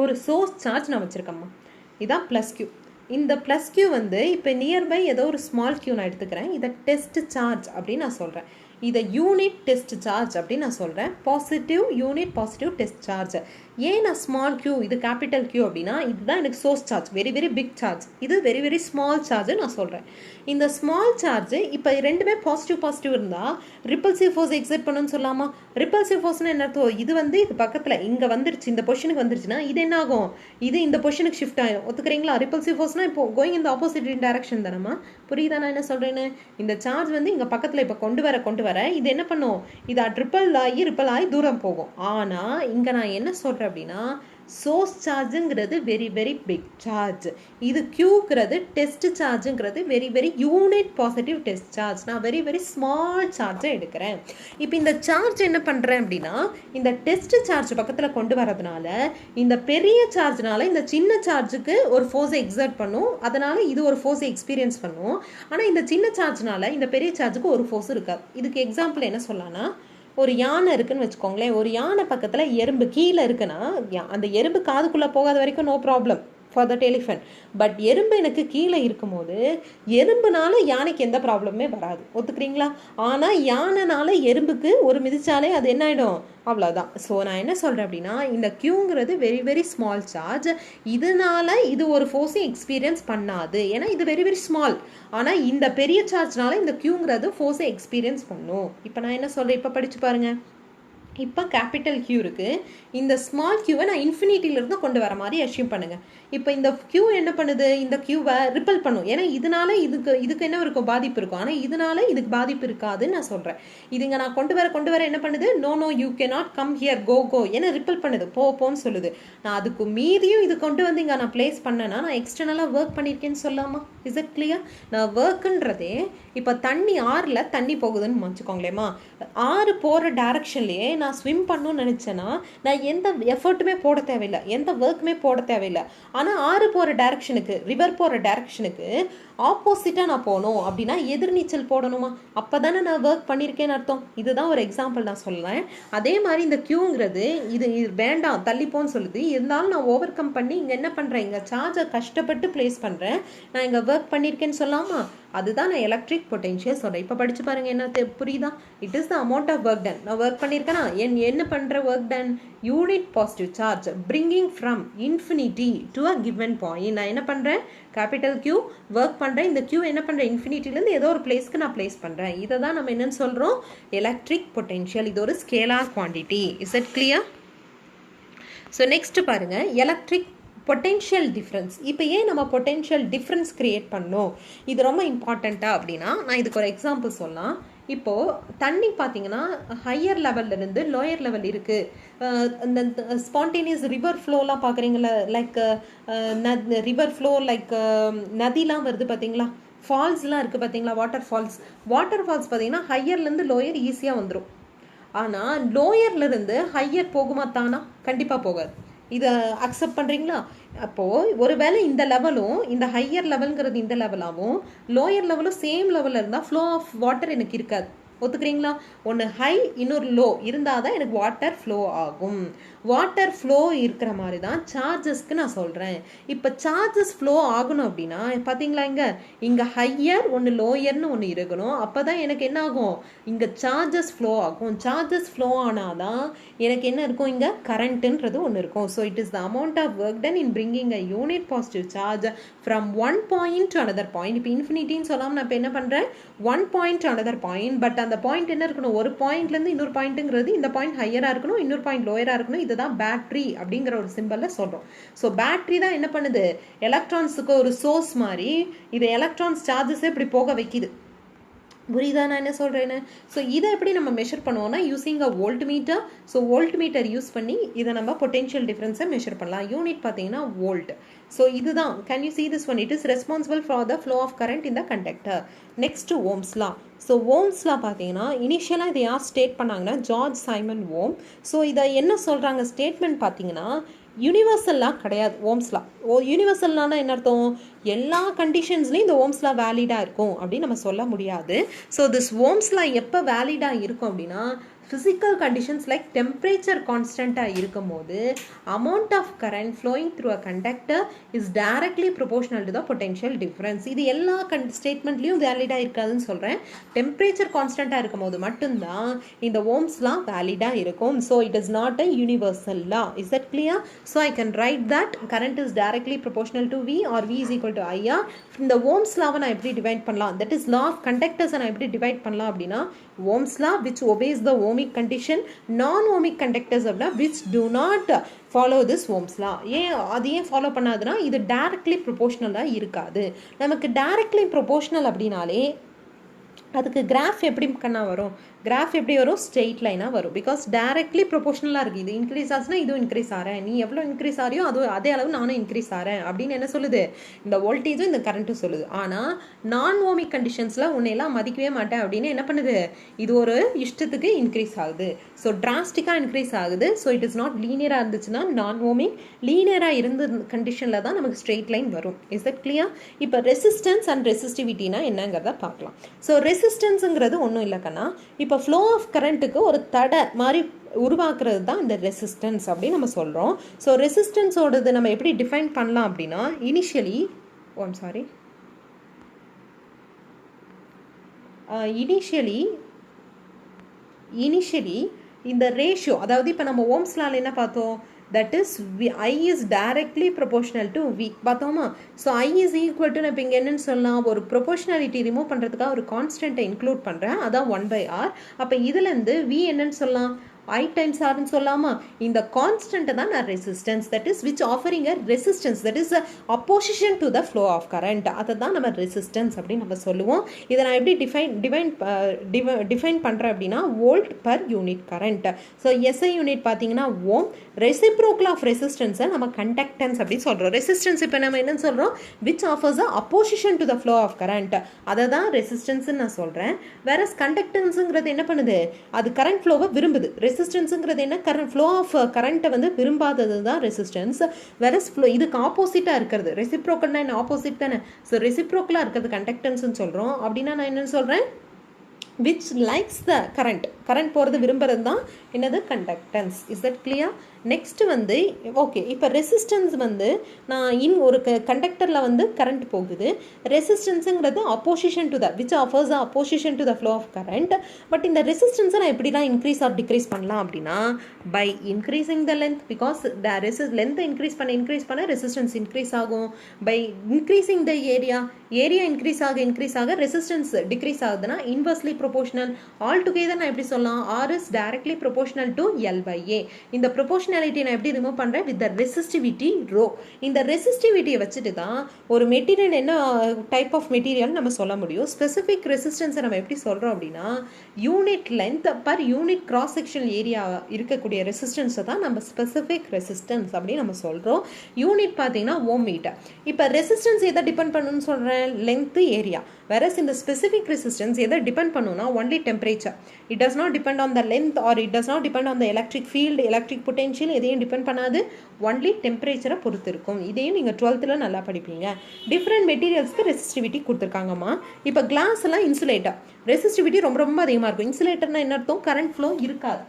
ஒரு சோர்ஸ் சார்ஜ் நான் வச்சுருக்கேம்மா. இதான் ப்ளஸ் கியூ. இந்த ப்ளஸ் கியூ இப்போ நியர்பை ஏதோ ஒரு ஸ்மால் கியூ நான் எடுத்துக்கிறேன். இதை டெஸ்ட் சார்ஜ் அப்படின்னு நான் சொல்கிறேன். இதை யூனிட் டெஸ்ட் சார்ஜ் அப்படின்னு நான் சொல்கிறேன். Positive unit positive test charge. ஏன் நான் ஸ்மால் கியூ இது கேபிட்டல் கியூ அப்படின்னா, இதுதான் எனக்கு source charge, very very big charge. இது வெரி வெரி ஸ்மால் சார்ஜ் நான் சொல்கிறேன். இந்த ஸ்மால் சார்ஜ் இப்போ ரெண்டுமே பாசிட்டிவ் இருந்தால் ரிப்பல்சிவ் ஃபோர்ஸ் எக்ஸர்ட் பண்ணணும்னு சொல்லாமா? ரிப்பல்சிவ் ஃபோர்ஸ்னு என்ன அர்த்தம்? இது பக்கத்தில் இங்கே வந்துருச்சு, இந்த பொசிஷனுக்கு வந்துருச்சுன்னா இது என்ன ஆகும்? இது இந்த பொசிஷனுக்கு ஷிஃப்ட் ஆகிடும். ஒத்துக்கிறீங்களா? ரிப்பல்சிவ் ஃபோர்ஸ்னால் இப்போ கோயிங் இந்த ஆப்போசிட் டைரக்ஷன் தானம்மா. புரியுதா நான் என்ன சொல்கிறேன்னு? இந்த சார்ஜ் இங்கே பக்கத்தில் இப்போ கொண்டு வர இது என்ன பண்ணும்? இது ரிப்பல் ஆகி தூரம் போகும். ஆனால் இங்கே நான் என்ன சொல்கிறேன் அப்படின்னா, சோர்ஸ் சார்ஜுங்கிறது வெரி வெரி பிக் சார்ஜ். இது கியூங்கிறது டெஸ்ட் சார்ஜுங்கிறது very very unit positive test charge. நான் வெரி வெரி ஸ்மால் சார்ஜை எடுக்கிறேன். இப்போ இந்த சார்ஜ் என்ன பண்ணுறேன் அப்படின்னா, இந்த டெஸ்ட் சார்ஜ் பக்கத்தில் கொண்டு வரதுனால இந்த பெரிய சார்ஜ்னால இந்த சின்ன சார்ஜுக்கு ஒரு ஃபோர்ஸை எக்ஸர்ட் பண்ணும். அதனால் இது ஒரு ஃபோர்ஸை எக்ஸ்பீரியன்ஸ் பண்ணும். ஆனால் இந்த சின்ன சார்ஜ்னால இந்த பெரிய சார்ஜுக்கு ஒரு ஃபோர்ஸ் இருக்காது. இதுக்கு எக்ஸாம்பிள் என்ன சொல்லலாம்னா, ஒரு யானை இருக்குன்னு வச்சுக்கோங்களேன். ஒரு யானை பக்கத்தில் எறும்பு கீழே இருக்குன்னா, அந்த எறும்பு காதுக்குள்ளே போகாத வரைக்கும் no problem for that elephant. But எறும்பு எனக்கு கீழே இருக்கும்போது எறும்புனால யானைக்கு எந்த ப்ராப்ளமே வராது. ஒத்துக்கிறீங்களா? ஆனால் யானைனால எறும்புக்கு ஒரு மிதிச்சாலே அது என்ன ஆகிடும்? அவ்வளோதான். ஸோ நான் என்ன சொல்கிறேன் அப்படின்னா, இந்த கியூங்கிறது வெரி வெரி ஸ்மால் சார்ஜ். இதனால இது ஒரு ஃபோர்ஸை எக்ஸ்பீரியன்ஸ் பண்ணாது. ஏன்னா இது வெரி வெரி ஸ்மால். ஆனால் இந்த பெரிய சார்ஜ்னால இந்த கியூங்கிறது ஃபோர்ஸை எக்ஸ்பீரியன்ஸ் பண்ணும். இப்போ நான் என்ன சொல்கிறேன், இப்போ படித்து பாருங்கள். இப்போ கேபிட்டல் கியூ இருக்குது. இந்த ஸ்மால் கியூவை நான் இன்ஃபினிட்டியிலிருந்து கொண்டு வர மாதிரி அஷ்யூம் பண்ணுங்கள். இப்போ இந்த கியூ என்ன பண்ணுது? இந்த கியூவை ரிப்பல் பண்ணும். ஏன்னா இதனால இதுக்கு என்ன இருக்கும்? பாதிப்பு இருக்கும். ஆனால் இதனால இதுக்கு பாதிப்பு இருக்காதுன்னு நான் சொல்கிறேன். இதுங்க நான் கொண்டு வர என்ன பண்ணுது? No you can not come here, go ஏன்னா ரிப்பல் பண்ணுது, போன்னு சொல்லுது. நான் அதுக்கு மீதியும் இது கொண்டு வந்து இங்கே நான் பிளேஸ் பண்ணேன்னா நான் எக்ஸ்டர்னலாக ஒர்க் பண்ணியிருக்கேன்னு சொல்லாமா? Is it clear? நான் ஒர்க்குன்றதே இப்போ ஆறில் தண்ணி போகுதுன்னு வச்சுக்கோங்களேம்மா. ஆறு போகிற டைரக்ஷன்லேயே நான் ஸ்விம் பண்ணணும்னு நினச்சேன்னா நான் எந்த எஃபர்ட்டுமே போட தேவையில்லை, எந்த ஒர்க்குமே போட தேவையில்லை. ஆனால் ஆறு போகிற டைரக்ஷனுக்கு, ரிவர் போகிற டைரக்ஷனுக்கு ஆப்போசிட்டாக நான் போகணும் அப்படின்னா எதிர்நீச்சல் போடணுமா? அப்போ தானே நான் ஒர்க் பண்ணியிருக்கேன்னு அர்த்தம். இதுதான் ஒரு எக்ஸாம்பிள் நான் சொல்கிறேன். அதே மாதிரி இந்த கியூங்கிறது இது வேண்டாம் தள்ளிப்போன்னு சொல்லுது. இருந்தாலும் நான் ஓவர் கம் பண்ணி இங்கே என்ன பண்ணுறேன்? இங்கே சார்ஜை கஷ்டப்பட்டு பிளேஸ் பண்ணுறேன். நான் இங்கே ஒர்க் பண்ணியிருக்கேன்னு சொல்லாமா? அதுதான் நான் எலக்ட்ரிக் பொட்டென்ஷியல் சொல்கிறேன். இப்போ படித்து பாருங்கள், என்ன புரியுதா? It is the amount of work done. நான் ஒர்க் பண்ணியிருக்கேன்னா என்ன பண்ணுற work done? Unit positive charge bringing from infinity to a given point. நான் என்ன பண்ணுறேன்? கேபிட்டல் கியூ ஒர்க் பண்ணுறேன். இந்த கியூ என்ன பண்ணுறேன்? இன்ஃபினிட்டிலேருந்து ஏதோ ஒரு பிளேஸ்க்கு நான் பிளேஸ் பண்ணுறேன். இதை தான் நம்ம என்னன்னு சொல்கிறோம்? Electric potential. இது ஒரு scalar quantity. Is it clear? So next பாருங்கள், எலக்ட்ரிக் பொட்டென்ஷியல் டிஃப்ரென்ஸ். இப்போ ஏன் நம்ம பொட்டென்ஷியல் டிஃப்ரென்ஸ் க்ரியேட் பண்ணணும்? இது ரொம்ப இம்பார்ட்டண்ட்டாக அப்படின்னா நான் இதுக்கு ஒரு எக்ஸாம்பிள் சொல்லலாம். இப்போது தண்ணி பார்த்தீங்கன்னா ஹையர் லெவல்லேருந்து லோயர் லெவல் இருக்குது. இந்த ஸ்பான்டேனியஸ் ரிவர் ஃப்ளோலாம் பார்க்குறீங்களா? லைக் ரிவர் ஃப்ளோ, லைக் நதிலாம் வருது பார்த்தீங்களா? ஃபால்ஸ்லாம் இருக்குது பார்த்தீங்களா? வாட்டர் ஃபால்ஸ் பார்த்தீங்கன்னா ஹையர்லேருந்து லோயர் ஈஸியாக வந்துடும். ஆனால் லோயர்லேருந்து ஹையர் போகுமா? தானா? கண்டிப்பாக போகாது. இதை அக்செப்ட் பண்ணுறீங்களா? அப்போது ஒருவேளை இந்த லெவலும், இந்த ஹையர் லெவலுங்கிறது இந்த லெவலாகவும் லோயர் லெவலும் சேம் லெவலில் இருந்தால் ஃப்ளோ ஆஃப் வாட்டர் எனக்கு இருக்காது. ஒத்துக்கிறீங்களா? ஒன்று ஹை இன்னொரு லோ இருந்தால் தான் எனக்கு வாட்டர் ஃப்ளோ ஆகும். வாட்டர் ஃப்ளோ இருக்கிற மாதிரி தான் சார்ஜஸ்க்கு நான் சொல்கிறேன். இப்போ சார்ஜஸ் ஃப்ளோ ஆகணும் அப்படின்னா பார்த்தீங்களா, இங்கே ஹையர் ஒன்று லோயர்னு ஒன்று இருக்கணும். அப்போ தான் எனக்கு என்ன ஆகும், இங்கே சார்ஜஸ் ஃப்ளோ ஆகும். சார்ஜஸ் ஃப்ளோ ஆனால் தான் எனக்கு என்ன இருக்கும், இங்கே கரண்ட்டுன்றது ஒன்று இருக்கும். So it is the amount of work done in bringing a unit positive charge from one point to another point. இப்போ இன்ஃபினிட்டின்னு சொல்லாமல் நான் இப்போ என்ன பண்ணுறேன், one point to another point. But அந்த பாயிண்ட் என்ன இருக்கணும், ஒரு பாயிண்ட்லேருந்து இன்னொரு பாயிண்ட்டுங்கிறது இந்த பாயிண்ட் ஹையராக இருக்கணும், இன்னொரு பாயிண்ட் லோயராக இருக்கணும். இதுதான் பேட்டரி அப்படிங்கிற ஒரு சிம்பலில் சொல்கிறோம். ஸோ பேட்டரி தான் என்ன பண்ணுது, எலக்ட்ரான்ஸுக்கு ஒரு சோர்ஸ் மாதிரி இது எலக்ட்ரான்ஸ் சார்ஜஸே இப்படி போக வைக்கிது. புரியுதா நான் என்ன சொல்கிறேன்னு? ஸோ இதை எப்படி நம்ம மெஷர் பண்ணுவோம்னா யூஸிங் அ volt metre. So volt metre use பண்ணி இதை நம்ம பொட்டென்ஷியல் டிஃப்ரென்ஸை மெஷர் பண்ணலாம். யூனிட் பார்த்தீங்கன்னா வோல்ட். ஸோ இதுதான், can you see this one, it is responsible for the flow of current in the conductor. Next Ohm's law. So Ohm's law பார்த்தீங்கன்னா இனிஷியலாக இதை யார் ஸ்டேட் பண்ணாங்கன்னா ஜார்ஜ் சைமன் ஓம். ஸோ இதை என்ன சொல்கிறாங்க ஸ்டேட்மெண்ட் பார்த்தீங்கன்னா, யூனிவர்சல்லாம் கிடையாது ஓம்ஸ்லா. யூனிவர்சல்னா என்ன அர்த்தம், எல்லா கண்டிஷன்ஸ்லையும் இந்த ஓம்ஸ்லா வேலிடாக இருக்கும் அப்படின்னு நம்ம சொல்ல முடியாது. ஸோ திஸ் ஓம்ஸ்லா எப்போ வேலிடாக இருக்கும் அப்படின்னா, physical conditions like temperature கான்ஸ்டண்ட்டாக இருக்கும் போது amount of current flowing through a conductor is directly proportional to the potential difference. இது எல்லா ஸ்டேட்மெண்ட்லையும் வேலிடாக இருக்காதுன்னு சொல்கிறேன். டெம்பரேச்சர் கான்ஸ்டண்ட்டாக இருக்கும் போது மட்டும்தான் இந்த ஓம்ஸ்லாம் வேலிடாக இருக்கும். So it is not a universal law. Is that clear? So I can write that current is directly proportional to V or V is equal to IR. இந்த ஓம்ஸ் லாவை நான் எப்படி டிவைட் பண்ணலாம், தட் இஸ் லா ஆஃப் கண்டக்டர்ஸை நான் எப்படி டிவைட் பண்ணலாம் அப்படின்னா, Ohm's law which obeys the ohmic condition, non-ohmic conductors அப்படின்னா which do not follow this Ohm's law. அது ஏன் ஃபாலோ பண்ணாதுன்னா இது டைரக்ட்லி ப்ரொபோஷனலாக இருக்காது. நமக்கு டைரக்ட்லி ப்ரொபோஷனல் அப்படின்னாலே அதுக்கு கிராஃப் எப்படி கண்ணா வரும், கிராஃப் எப்படி வரும், ஸ்ட்ரெயிட் லைனாக வரும். பிகாஸ் டைரக்ட்லி ப்ரொபோஷனலாக இருக்குது. இது இன்க்ரீஸ் ஆச்சுன்னா இதுவும் இன்க்ரீஸ் ஆகிறேன், நீ எவ்வளோ இன்க்ரீஸ் ஆகியோ அது அதே அளவு நானும் இன்க்ரீஸ் ஆகிறேன் அப்படின்னு என்ன சொல்லுது, இந்த வோல்டேஜும் இந்த கரண்ட்டும் சொல்லுது. ஆனால் நான் ஓமிக் கண்டிஷன்ஸில் உன்னையெல்லாம் மதிக்கவே மாட்டேன் அப்படின்னு என்ன பண்ணுது, இது ஒரு இஷ்டத்துக்கு இன்க்ரீஸ் ஆகுது. ஸோ டிராஸ்டிக்காக இன்க்ரீஸ் ஆகுது. ஸோ இட் இஸ் நாட் லீனியராக இருந்துச்சுன்னா நான் ஓமிக், லீனியராக இருந்த கண்டிஷனில் தான் நமக்கு ஸ்ட்ரெயிட் லைன் வரும். Is that clear? இப்போ ரெசிஸ்டன்ஸ் அண்ட் ரெசிஸ்டிவிட்டினா என்னங்கிறத பார்க்கலாம். ஸோ ரெசிஸ்டன்ஸுங்கிறது ஒன்றும் இல்லை கண்ணா, இப்போ ஃப்ளோ ஆஃப் கரண்ட்டுக்கு ஒரு தடை மாதிரி உருவாக்குறது தான் இந்த ரெசிஸ்டன்ஸ் அப்படின்னு நம்ம சொல்கிறோம். ஸோ ரெசிஸ்டன்ஸோடது நம்ம எப்படி டிஃபைன் பண்ணலாம் அப்படின்னா, இனிஷியலி இந்த ரேஷியோ, அதாவது இப்போ நம்ம ஓம்ஸ் லால என்ன பார்த்தோம், that is I is directly proportional to V பார்த்தோமா. So I is equal to இப்போ இங்கே என்னன்னு சொல்லலாம், ஒரு ப்ரொபோஷனாலிட்டி ரிமூவ் பண்ணுறதுக்காக ஒரு கான்ஸ்டன்ட்டை இன்க்ளூட் பண்ணுறேன், அதான் 1/R. அப்போ இதுலேருந்து V என்னன்னு சொல்லலாம், I times R ன்னு சொல்லாமா. இந்த கான்ஸ்டன்ட் தான் நான் resistance, that is which offering a resistance, that is opposition to the flow of current. அதை தான் நம்ம ரெசிஸ்டன்ஸ் அப்படின்னு நம்ம சொல்லுவோம். இதை நான் எப்படி டிஃபைன் பண்ணுறேன் அப்படின்னா, volt per unit current. So SI unit பார்த்தீங்கன்னா ஓம். ரெசிப்ரோக்கல் ஆஃப் ரெசிஸ்டன்ஸை நம்ம கண்டக்டன்ஸ் அப்படின்னு சொல்கிறோம். ரெசிஸ்டன்ஸ் இப்போ நம்ம என்னன்னு சொல்கிறோம், which offers a opposition to the flow of current, அதை தான் ரெசிஸ்டன்ஸ்ன்னு நான் சொல்கிறேன். வேற கண்டக்டன்ஸுங்கிறது என்ன பண்ணுது, அது கரண்ட் ஃப்ளோவை விரும்புது. ரெசிஸ்டன்ஸுங்கிறது என்ன, கரண்ட் ஃப்ளோ ஆஃப் கரண்ட்டை வந்து விரும்பாதது தான் ரெசிஸ்டன்ஸ். வேற ஃப்ளோ இதுக்கு ஆப்போசிட்டாக இருக்கிறது, ரெசிப்ரோக்கல்னா என்ன, ஆப்போசிட் தானே. ஸோ ரெசிப்ரோக்கலாக இருக்கிறது கண்டக்டன்ஸ்ன்னு சொல்கிறோம். அப்படின்னா நான் என்னன்னு சொல்கிறேன், which likes the current போகிறது விரும்புறது தான் என்னது, conductance. Is that clear? Next வந்து ஓகே, இப்போ ரெசிஸ்டன்ஸ் வந்து நான் ஒரு கண்டக்டரில் வந்து கரண்ட் போகுது. ரெசிஸ்டன்ஸுங்கிறது opposition to the which offers opposition to the flow of current. But இந்த ரெசிஸ்டன்ஸை நான் எப்படிலாம் இன்க்ரீஸ் ஆர் டிக்ரீஸ் பண்ணலாம் அப்படின்னா, by increasing the length. Because லென்த்தை இன்க்ரீஸ் பண்ண ரெசிஸ்டன்ஸ் இன்க்ரீஸ் ஆகும். By increasing the area increase ஆக ரெசிஸ்டன்ஸ் டிக்ரீஸ் ஆகுதுன்னா இன்வெர்ஸ்லி ப்ரொபோஷனல். ஆல் டுகெதர் நான் எப்படி சொல்லலாம், R is directly proportional to L/A. இந்த ப்ரொபோஷனாலிட்டி நான் எப்படி ரிமூவ் பண்ணுறேன், வித் த ரெசிஸ்டிவிட்டி ரோ. இந்த ரெசிஸ்டிவிட்டியை வச்சுட்டு தான் ஒரு மெட்டீரியல் என்ன டைப் ஆஃப் மெட்டீரியல் நம்ம சொல்ல முடியும். ஸ்பெசிஃபிக் ரெசிஸ்டன்ஸை நம்ம எப்படி சொல்கிறோம் அப்படின்னா, unit length per unit cross section area இருக்கக்கூடிய ரெசிஸ்டன்ஸை தான் நம்ம ஸ்பெசிஃபிக் ரெசிஸ்டன்ஸ் அப்படின்னு நம்ம சொல்கிறோம். யூனிட் பார்த்தீங்கன்னா ஓம் மீட்டர். இப்போ ரெசிஸ்டன்ஸ் எதை டிபெண்ட் பண்ணணும்னு சொல்கிறேன், லென்த்து ஏரியா. whereas இந்த specific resistance எதை டிபெண்ட் பண்ணுன்னா only temperature. It does not depend on the length or it does not depend on the electric field, electric potential potential எதையும் டிபெண்ட் பண்ணாது, ஒன்லி டெம்பரேச்சரை பொறுத்து இருக்கும். இதையும் நீங்கள் 12th நல்லா படிப்பீங்க. Different மெட்டீரியல்ஸ்க்கு resistivity கொடுத்துருக்காங்கம்மா. இப்போ கிளாஸ் எல்லாம் இன்சுலேட்டர், ரெசிஸ்டிவிட்டி ரொம்ப ரொம்ப அதிகமாக இருக்கும். இன்சுலேட்டர்னா என்ன அர்த்தம்? கரண்ட் ஃப்ளோ இருக்காது,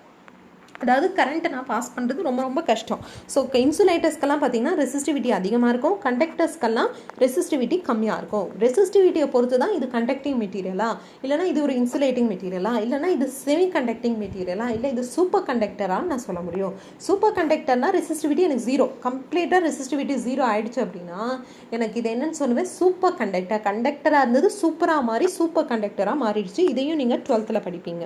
அதாவது கரண்ட்டை நான் பாஸ் பண்ணுறது ரொம்ப ரொம்ப கஷ்டம். ஸோ இன்சுலேட்டர்ஸ்க்கெல்லாம் பார்த்தீங்கன்னா ரெசிஸ்டிவிட்டி அதிகமாக இருக்கும், கண்டக்டர்ஸ்க்கெல்லாம் ரெசிஸ்டிவிட்டி கம்மியாக இருக்கும். ரெசிஸ்டிவிட்டியை பொறுத்து தான் இது கண்டக்டிங் மெட்டீரியலா, இல்லைனா இது ஒரு இன்சுலேட்டிங் மெட்டீரியலா, இல்லைனா இது செமி கண்டக்டிங் மெட்டீரியலா, இல்லை இது சூப்பர் கண்டக்டரான்னு நான் சொல்ல முடியும். சூப்பர் கண்டக்டர்னால் ரெசிஸ்டிவிட்டி எனக்கு 0, கம்ப்ளீட்டாக ரெசிஸ்டிவிட்டி 0 ஆகிடுச்சு அப்படின்னா எனக்கு இது என்னன்னு சொல்லுவேன்? Super conductor. கண்டக்டராக இருந்தது சூப்பராக மாறி சூப்பர் கண்டக்டராக மாறிடுச்சு. இதையும் நீங்கள் 12th படிப்பீங்க.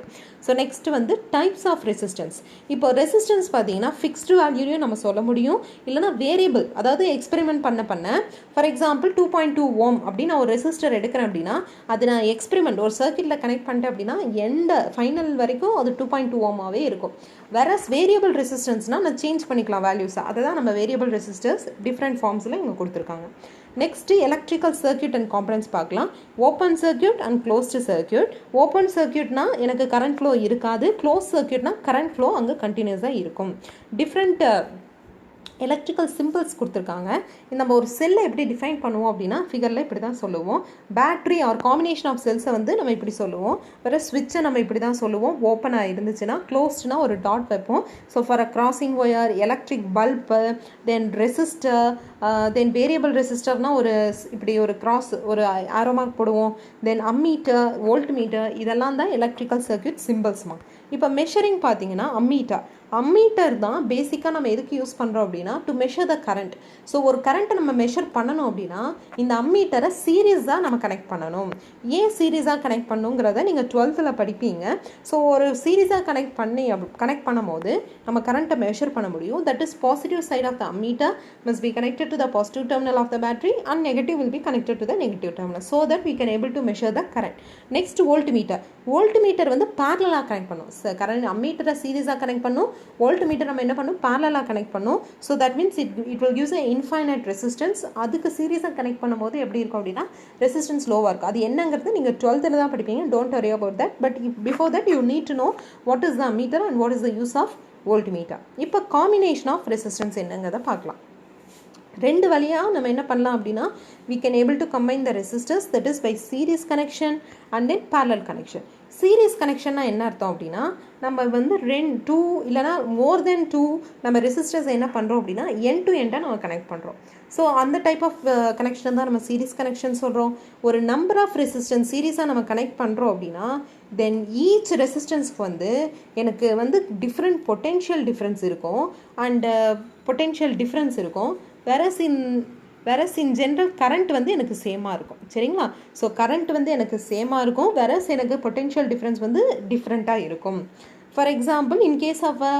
ஸோ நெக்ஸ்ட் வந்து டைப்ஸ் ஆஃப் ரெசிஸ்டன்ஸ். இப்போ ரெசிஸ்டன்ஸ் பார்த்தீங்கன்னா ஃபிக்ஸ்டு வேல்யூலையும் நம்ம சொல்ல முடியும், இல்லைனா வேரியபிள், அதாவது எக்ஸ்பெரிமெண்ட் பண்ண ஃபார் எக்ஸாம்பிள் 2.2 ஓம் அப்படின்னு நான் ஒரு ரெசிஸ்டர் எடுக்கிறேன் அப்படின்னா அது நான் எக்ஸ்பெரிமெண்ட் ஒரு சர்க்கியூட்டில் கனெக்ட் பண்ணிட்டேன் அப்படின்னா எந்த ஃபைனல் வரைக்கும் அது 2.2 ஓமாகவே இருக்கும். வேறஸ் வேரியபிள் ரெசிஸ்டன்ஸ்னால் நான் சேஞ்ச் பண்ணிக்கலாம் வேல்யூஸை, அதை தான் நம்ம வேரியபிள் ரெசிஸ்டர்ஸ் டிஃப்ரெண்ட் ஃபார்ம்ஸில் இங்கே கொடுத்துருக்காங்க. Next electrical circuit and components பார்க்கலாம். Open circuit and closed circuit. Open சர்க்யூட்னா எனக்கு கரண்ட் ஃப்ளோ இருக்காது, க்ளோஸ் சர்க்யூட்னா கரண்ட் ஃப்ளோ அங்கே கண்டினியூஸாக இருக்கும். டிஃப்ரெண்ட் எலக்ட்ரிக்கல் சிம்பிள்ஸ் கொடுத்துருக்காங்க. நம்ம ஒரு செல்லை எப்படி டிஃபைன் பண்ணுவோம் அப்படின்னா ஃபிகரில் இப்படி தான் சொல்லுவோம். பேட்ரி ஆர் காம்பினேஷன் ஆஃப் செல்ஸை வந்து நம்ம இப்படி சொல்லுவோம். வேறு ஸ்விட்சை நம்ம இப்படி தான் சொல்லுவோம். ஓப்பனாக இருந்துச்சுன்னா, க்ளோஸ்ட்னா ஒரு டாட் வைப்போம். So for a crossing wire, electric bulb, then resistor, then variable ரெசிஸ்டர்னால் ஒரு இப்படி ஒரு கிராஸ் ஒரு ஆரோமார்க் போடுவோம். தென் அம்மீட்டர், வோல்ட் மீட்டர், இதெல்லாம் தான் எலக்ட்ரிக்கல் சர்க்யூட் சிம்பிள்ஸ்மா. இப்போ மெஷரிங் பார்த்தீங்கன்னா அம்மீட்டர் தான் பேசிக்காக நம்ம எதுக்கு யூஸ் பண்ணுறோம் அப்படின்னா to measure the current. So ஒரு கரண்ட்டை நம்ம மெஷர் பண்ணணும் அப்படின்னா இந்த அம்மீட்டரை சீரியஸாக நம்ம கனெக்ட் பண்ணணும். ஏன் சீரியஸாக கனெக்ட் பண்ணுங்கிறத நீங்கள் 12th படிப்பீங்க. ஸோ ஒரு சீரியஸாக கனெக்ட் பண்ணும் போது நம்ம கரண்ட்டை மெஷர் பண்ண முடியும். That is positive side of the ammeter must be connected to the positive terminal of the battery and negative will be connected to the negative terminal so that we can able to measure the current. Next voltmeter வந்து parallel கனெக்ட் பண்ணும். கரண்ட் அம்மீட்டரை சீரியஸாக கனெக்ட் பண்ணும், வோல்ட்மீட்டர் நம்ம என்ன பண்ணும்? parallel கனெக்ட் பண்ணும். So that means it will use a infinite resistance. அதுக்கு சீரியஸாக கனெக்ட் பண்ணும்போது எப்படி இருக்கும் அப்படின்னா ரெசிஸ்டன்ஸ் லோவாக இருக்கும். அது என்னங்கிறது நீங்கள் 12th தான் படிப்பீங்க. Don't worry about that. But before that you need to know what is the ammeter and what is the use of voltmeter. இப்போ காம்பினேஷன் ஆஃப் ரெசிஸ்டன்ஸ் என்னங்கிறத பார்க்கலாம். ரெண்டு வழியாக நம்ம என்ன பண்ணலாம் அப்படின்னா we can able to combine the resistors, that is by series connection and then parallel connection. Series கனெக்ஷன்னா என்ன அர்த்தம் அப்படின்னா நம்ம வந்து 2 இல்லைனா மோர் தென் 2 நம்ம ரெசிஸ்டர்ஸ் என்ன பண்ணுறோம் அப்படின்னா எண்ட் டு எண்டாக நம்ம கனெக்ட் பண்ணுறோம். ஸோ அந்த டைப் ஆஃப் கனெக்ஷன் தான் நம்ம சீரியஸ் கனெக்ஷன் சொல்கிறோம். ஒரு நம்பர் ஆஃப் ரெசிஸ்டன்ஸ் சீரியஸாக நம்ம கனெக்ட் பண்ணுறோம் அப்படின்னா தென் ஈச் ரெசிஸ்டன்ஸ்க்கு வந்து எனக்கு வந்து டிஃப்ரெண்ட் பொட்டென்ஷியல் டிஃப்ரென்ஸ் இருக்கும் அண்ட் பொட்டென்ஷியல் டிஃப்ரென்ஸ் இருக்கும். வேறஸ் இன் ஜென்ரல் கரண்ட் வந்து எனக்கு சேமாக இருக்கும். சரிங்களா? ஸோ கரண்ட் வந்து எனக்கு சேமாக இருக்கும், வேறஸ் எனக்கு பொட்டென்ஷியல் டிஃப்ரென்ஸ் வந்து டிஃப்ரெண்ட்டாக இருக்கும். For example in case of a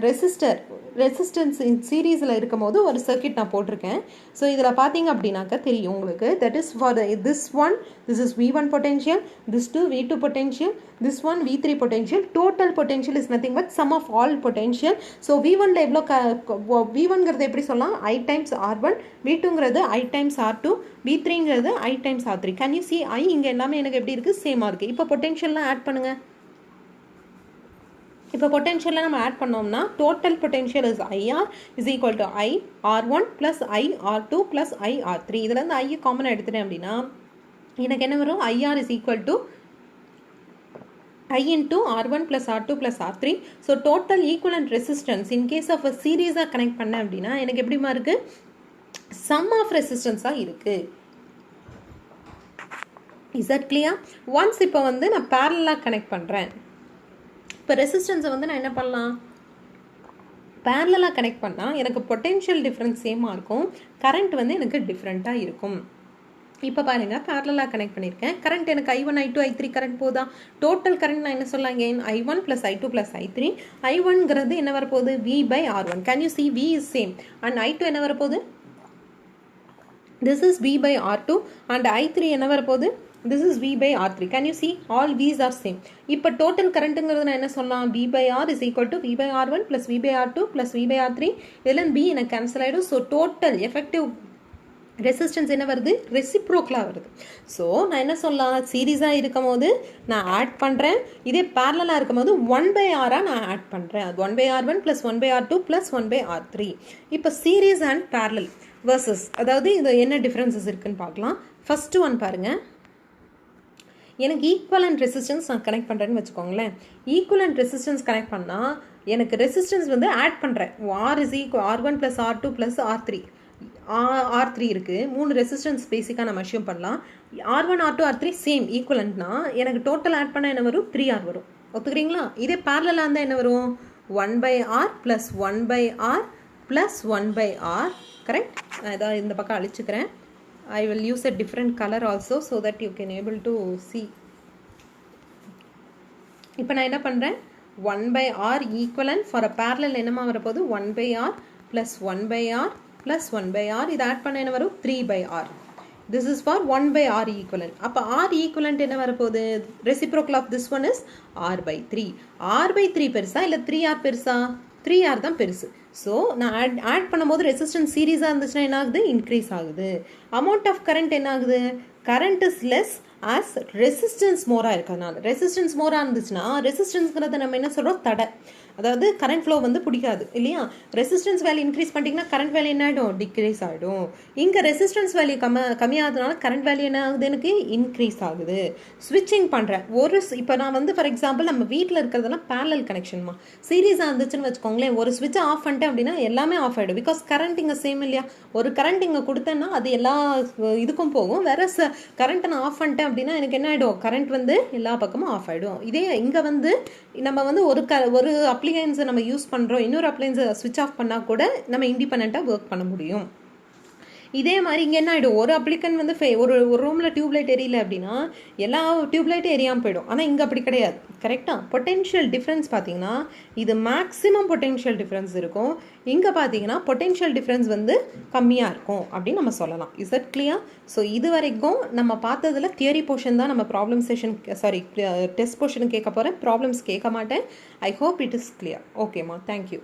resistance சீரீஸில் இருக்கும் போது ஒரு சர்க்கியூட் நான் போட்டிருக்கேன். ஸோ இதில் பார்த்தீங்க அப்படின்னாக்கா தெரியும் உங்களுக்கு. That is for this is V1 potential, this 2 V2 potential, this one V3 potential. Total potential is nothing but sum of all potential. So V1ல எவ்வளோ V1ங்கிறது எப்படி சொல்லலாம்? I times R1, V2ங்கிறது I times R2, V3ங்கிறது I times R3. Can you see I இங்கே எல்லாமே எனக்கு எப்படி இருக்குது? சேமாக இருக்குது. இப்போ பொட்டென்ஷியல்லாம் ஆட் பண்ணுங்கள். இப்போ பொட்டென்ஷியலில் நம்ம ஆட் பண்ணோம்னா total potential is IR is equal to I R1 plus I R2 plus I R3. இதில் வந்து I காமனாக எடுத்துட்டேன் அப்படின்னா எனக்கு என்ன வரும்? IR is equal to I into R1 plus R2 plus R3. So total equivalent resistance in case of a சீரீஸாக கனெக்ட் பண்ணேன் அப்படின்னா எனக்கு எப்படிமா இருக்குது? சம் ஆஃப் ரெசிஸ்டன்ஸாக இருக்குது. Is that clear? ஒன்ஸ் இப்போ வந்து நான் பேரலாக கனெக்ட் பண்ணுறேன். இப்போ ரெசிஸ்டன்ஸை வந்து நான் என்ன பண்ணலாம்? பேரலாக கனெக்ட் பண்ணால் எனக்கு பொட்டென்ஷியல் டிஃப்ரென்ஸ் சேமாக இருக்கும், கரண்ட் வந்து எனக்கு டிஃப்ரெண்ட்டாக இருக்கும். இப்போ பாருங்கள், பேரலாக கனெக்ட் பண்ணியிருக்கேன். கரண்ட் எனக்கு I1 I2 I3 கரண்ட் போதா? டோட்டல் கரண்ட் நான் என்ன சொல்லலாம்? again I1 plus I2 plus I3. I1ங்கிறது என்ன வரப்போகுது? V by R1. Can you see V is same. And I2 என்ன வரப்போகுது? This is V by R2. And I3 என்ன வரப்போகுது? this is V by R3. Can you see? All V's are same. இப்போ total currentங்கிறது நான் என்ன சொல்லலாம்? V by R is equal to V by R1 plus V by R2 plus V by R3. இதில் B எனக்கு cancel ஆகிடும். ஸோ total effective ரெசிஸ்டன்ஸ் என்ன வருது, ரெசிப்ரோக்கலாக வருது. ஸோ நான் என்ன சொல்லலாம், சீரீஸாக இருக்கும் போது நான் ஆட் பண்ணுறேன், இதே பேரலாக இருக்கும் போது 1/r நான் ஆட் பண்ணுறேன். அது 1/r1 + 1/r2 + 1/r3. இப்போ சீரீஸ் அண்ட் பேரலல் வர்சஸ், அதாவது இது என்ன டிஃப்ரென்சஸ் இருக்குன்னு பார்க்கலாம். ஃபஸ்ட்டு ஒன் பாருங்கள். எனக்கு ஈக்குவலண்ட் ரெசிஸ்டன்ஸ் நான் கனெக்ட் பண்ணுறேன்னு வச்சுக்கோங்களேன். ஈக்குவலண்ட் ரெசிஸ்டன்ஸ் கனெக்ட் பண்ணால் எனக்கு ரெசிஸ்டன்ஸ் வந்து ஆட் பண்ணுறேன். R1 + R2 + R3. R3 இருக்குது. 3 ரெசிஸ்டன்ஸ் பேசிக்காக நம்ம அஷ்யூம் பண்ணலாம். R1 R2 R3 சேம் ஈக்குவலண்ட்னா எனக்கு டோட்டல் ஆட் பண்ண என்ன வரும், 3R வரும். ஒத்துக்கிறீங்களா? இதே பேரலாக இருந்தால் என்ன வரும், 1/r + 1/r + 1/r. கரெக்ட்? நான் இதாக இந்த பக்கம் அழிச்சுக்கிறேன். I will use a different color also so that you can able to see. இப்போ நான் என்ன பண்ணுறேன், 1/r equivalent for a parallel என்னமா வரப்போது, 1/r + 1/r + 1/r. இது ஆட் பண்ண என்ன வரும், 3/r. This is for 1/r equivalent. அப்போ r equivalent என்ன வரப்போது, reciprocal of this one is r/3. r/3 பெருசா இல்லை 3r பெருசா, 3r தான் பெருசு. ஸோ நான் ஆட் பண்ணும்போது ரெசிஸ்டன்ஸ் சீரீஸாக இருந்துச்சுன்னா என்ன ஆகுது, இன்க்ரீஸ் ஆகுது. அமௌண்ட் ஆஃப் கரண்ட் என்ன ஆகுது, current is less as resistance மோராக இருக்கிறதுனால. ரெசிஸ்டன்ஸ் மோராக இருந்துச்சுன்னா, ரெசிஸ்டன்ஸ்ங்கிறத நம்ம என்ன சொல்கிறோம், தடை. அதாவது கரண்ட் ஃப்ளோ வந்து பிடிக்காது இல்லையா. ரெசிஸ்டன்ஸ் வேல்யூ இன்க்ரீஸ் பண்ணிட்டீங்கன்னா கரண்ட் வேல்யூ என்ன ஆகிடும், டிக்ரீஸ் ஆகிடும். இங்கே ரெசிஸ்டன்ஸ் வேல்யூ கம்மியாகிறதுனால கரண்ட் வேல்யூ என்ன ஆகுது, எனக்கு இன்க்ரீஸ் ஆகுது. ஸ்விட்சிங் பண்ணுறேன். இப்போ நான் வந்து ஃபார் எக்ஸாம்பிள் நம்ம வீட்டில் இருக்கிறதெல்லாம் பேரலல் கனெக்ஷன்மா. சீரீஸாக இருந்துச்சுன்னு வச்சுக்கோங்களேன், ஒரு ஸ்விட்சை ஆஃப் பண்ணிட்டேன் அப்படின்னா எல்லாமே ஆஃப் ஆகிடும். பிகாஸ் கரண்ட் இங்கே சேம் இல்லையா. ஒரு கரண்ட் இங்கே கொடுத்தேன்னா அது எல்லா இதுக்கும் போகும். வேற கரண்ட்டை நான் ஆஃப் பண்ணிட்டேன் அப்படின்னா எனக்கு என்ன ஆகிடும், கரண்ட் வந்து எல்லா பக்கமும் ஆஃப் ஆகிடும். இதே இங்கே வந்து நம்ம வந்து ஒரு அப்ளையன்ஸை நம்ம யூஸ் பண்ணுறோம், இன்னொரு அப்ளையன்ஸை ஸ்விட்ச் ஆஃப் பண்ணால் கூட நம்ம இண்டிபெண்ட்டாக ஒர்க் பண்ண முடியும். இதே மாதிரி இங்கே என்ன ஆகிடும், ஒரு அப்ளிகன் வந்து ஒரு ரூமில் டியூப்லைட் எரியல அப்படின்னா எல்லா டியூப்லைட்டும் எரியாமல் போயிடும். ஆனால் இங்கே அப்படி கிடையாது. கரெக்டாக பொட்டென்ஷியல் டிஃப்ரென்ஸ் பார்த்தீங்கன்னா இது மேக்ஸிமம் பொட்டென்ஷியல் டிஃப்ரென்ஸ் இருக்கும். இங்கே பார்த்தீங்கன்னா பொட்டென்ஷியல் டிஃப்ரென்ஸ் வந்து கம்மியாக இருக்கும் அப்படின்னு நம்ம சொல்லலாம். Is that clear? ஸோ இது வரைக்கும் நம்ம பார்த்ததில் தியரி போர்ஷன் தான் நம்ம ப்ராப்ளம் செஷன் டெஸ்ட் போர்ஷன் கேட்க போகிறேன். ப்ராப்ளம்ஸ் கேட்க மாட்டேன். I hope it is clear. ஓகேம்மா, தேங்க்யூ.